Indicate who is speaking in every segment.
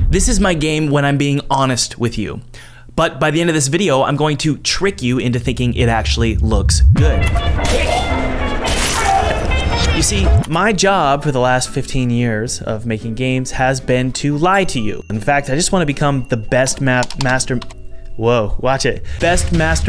Speaker 1: This is my game when I'm being honest with you. But by the end of this video, I'm going to trick you into thinking it actually looks good. You see, my job for the last 15 years of making games has been to lie to you. In fact, I just want to become the best master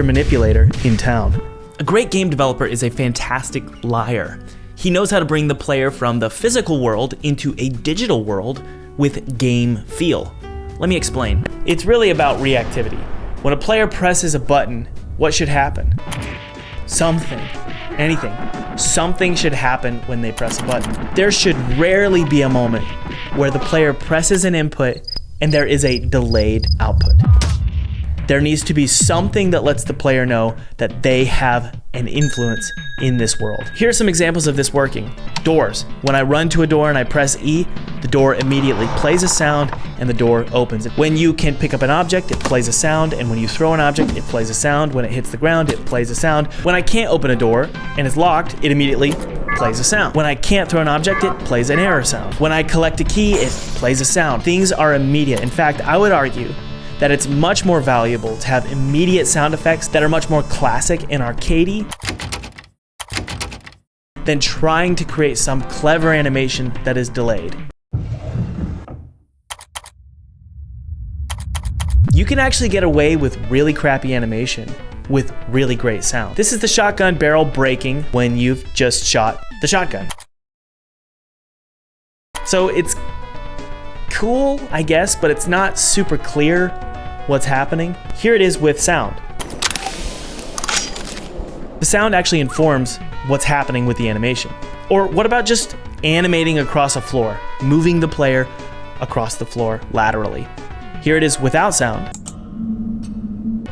Speaker 1: manipulator in town. A great game developer is a fantastic liar. He knows how to bring the player from the physical world into a digital world with game feel. Let me explain. It's really about reactivity. When a player presses a button, what should happen? Something. Anything. Something should happen when they press a button. There should rarely be a moment where the player presses an input and there is a delayed output. There needs to be something that lets the player know that they have an influence in this world. Here are some examples of this working. Doors. When I run to a door and I press E, the door immediately plays a sound and the door opens. When you can pick up an object, it plays a sound, and when you throw an object, it plays a sound. When it hits the ground, it plays a sound. When I can't open a door and it's locked, it immediately plays a sound. When I can't throw an object, it plays an error sound. When I collect a key, it plays a sound. Things are immediate. In fact, I would argue that it's much more valuable to have immediate sound effects that are much more classic and arcadey than trying to create some clever animation that is delayed. You can actually get away with really crappy animation with really great sound. This is the shotgun barrel breaking when you've just shot the shotgun. So it's cool, I guess, but it's not super clear what's happening. Here it is with sound. The sound actually informs what's happening with the animation. Or what about just animating across a floor, moving the player across the floor laterally? Here it is without sound.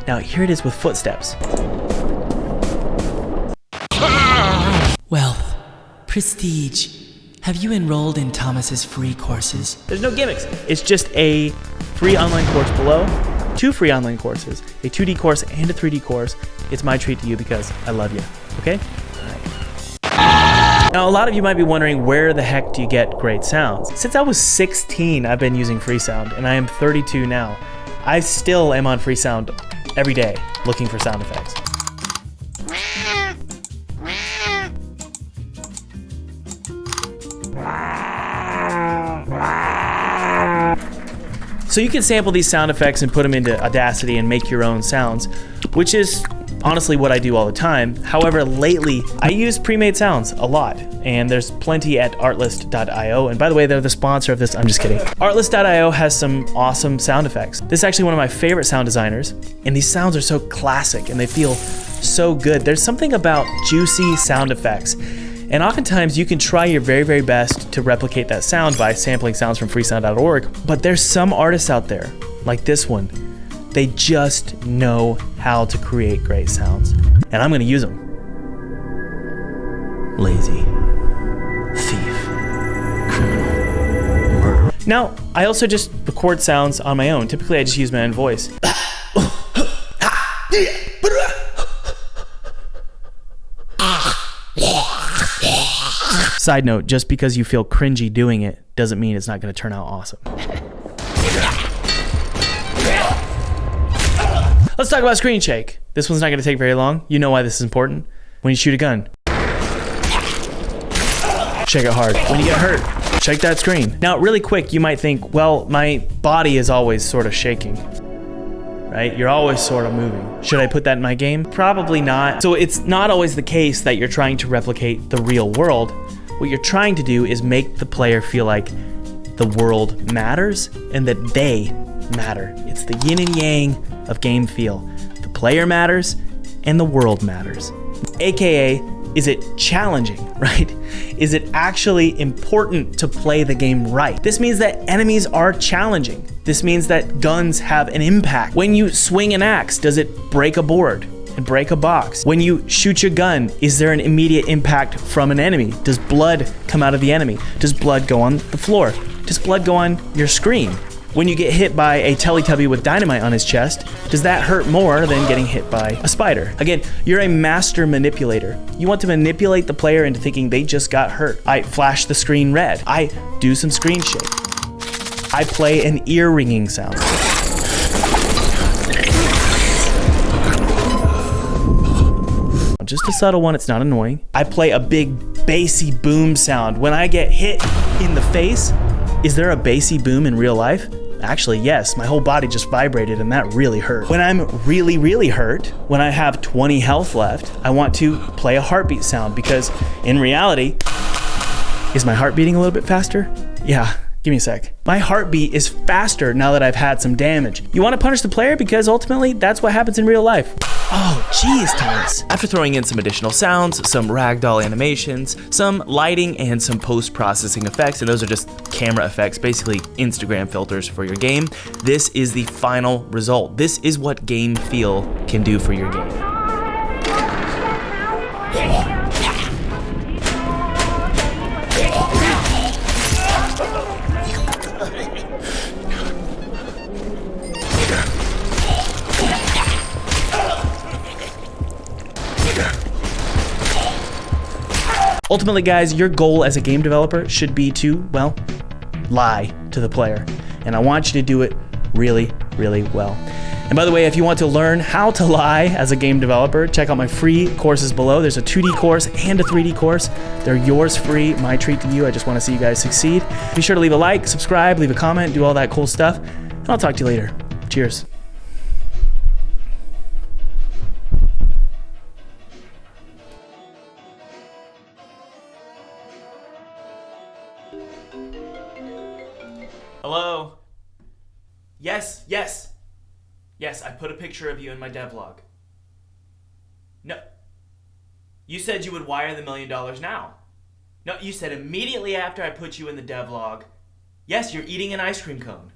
Speaker 1: Now here it is with footsteps.
Speaker 2: Wealth, prestige. Have you enrolled in Thomas's free courses?
Speaker 1: There's no gimmicks. It's just a free online course below, 2 free online courses, a 2D course and a 3D course. It's my treat to you because I love you, okay? Now, a lot of you might be wondering, where the heck do you get great sounds? Since I was 16, I've been using Freesound, and I am 32 now. I still am on Freesound every day looking for sound effects. So you can sample these sound effects and put them into Audacity and make your own sounds, which is honestly what I do all the time. However, lately, I use pre-made sounds a lot, and there's plenty at Artlist.io. And by the way, they're the sponsor of this. I'm just kidding. Artlist.io has some awesome sound effects. This is actually one of my favorite sound designers, and these sounds are so classic and they feel so good. There's something about juicy sound effects. And oftentimes you can try your very, very best to replicate that sound by sampling sounds from freesound.org, but there's some artists out there, like this one, they just know how to create great sounds. And I'm gonna use them. Lazy, thief, criminal, murderer. Now, I also just record sounds on my own. Typically I just use my own voice. Side note, just because you feel cringy doing it doesn't mean it's not going to turn out awesome. Let's talk about screen shake. This one's not going to take very long. You know why this is important. When you shoot a gun, shake it hard. When you get hurt, shake that screen. Now, really quick, you might think, well, my body is always sort of shaking, right? You're always sort of moving. Should I put that in my game? Probably not. So it's not always the case that you're trying to replicate the real world. What you're trying to do is make the player feel like the world matters and that they matter. It's the yin and yang of game feel. The player matters and the world matters. AKA, is it challenging, right? Is it actually important to play the game right? This means that enemies are challenging. This means that guns have an impact. When you swing an axe, does it break a board and break a box? When you shoot your gun, is there an immediate impact from an enemy? Does blood come out of the enemy? Does blood go on the floor? Does blood go on your screen? When you get hit by a Teletubby with dynamite on his chest, does that hurt more than getting hit by a spider? Again, you're a master manipulator. You want to manipulate the player into thinking they just got hurt. I flash the screen red. I do some screen shake. I play an ear ringing sound. Just a subtle one, it's not annoying. I play a big bassy boom sound. When I get hit in the face, is there a bassy boom in real life? Actually, yes, my whole body just vibrated and that really hurt. When I'm really, really hurt, when I have 20 health left, I want to play a heartbeat sound because in reality, is my heart beating a little bit faster? Yeah. Give me a sec. My heartbeat is faster now that I've had some damage. You want to punish the player because ultimately that's what happens in real life. Oh, geez, Thomas. After throwing in some additional sounds, some ragdoll animations, some lighting, and some post-processing effects, and those are just camera effects, basically Instagram filters for your game, this is the final result. This is what Game Feel can do for your game. Ultimately, guys, your goal as a game developer should be to, well, lie to the player. And I want you to do it really, really well. And by the way, if you want to learn how to lie as a game developer, check out my free courses below. There's a 2D course and a 3D course. They're yours free, my treat to you. I just want to see you guys succeed. Be sure to leave a like, subscribe, leave a comment, do all that cool stuff. And I'll talk to you later. Cheers. Hello? Yes, I put a picture of you in my devlog. No. You said you would wire the $1 million now. No, you said immediately after I put you in the devlog. Yes, you're eating an ice cream cone.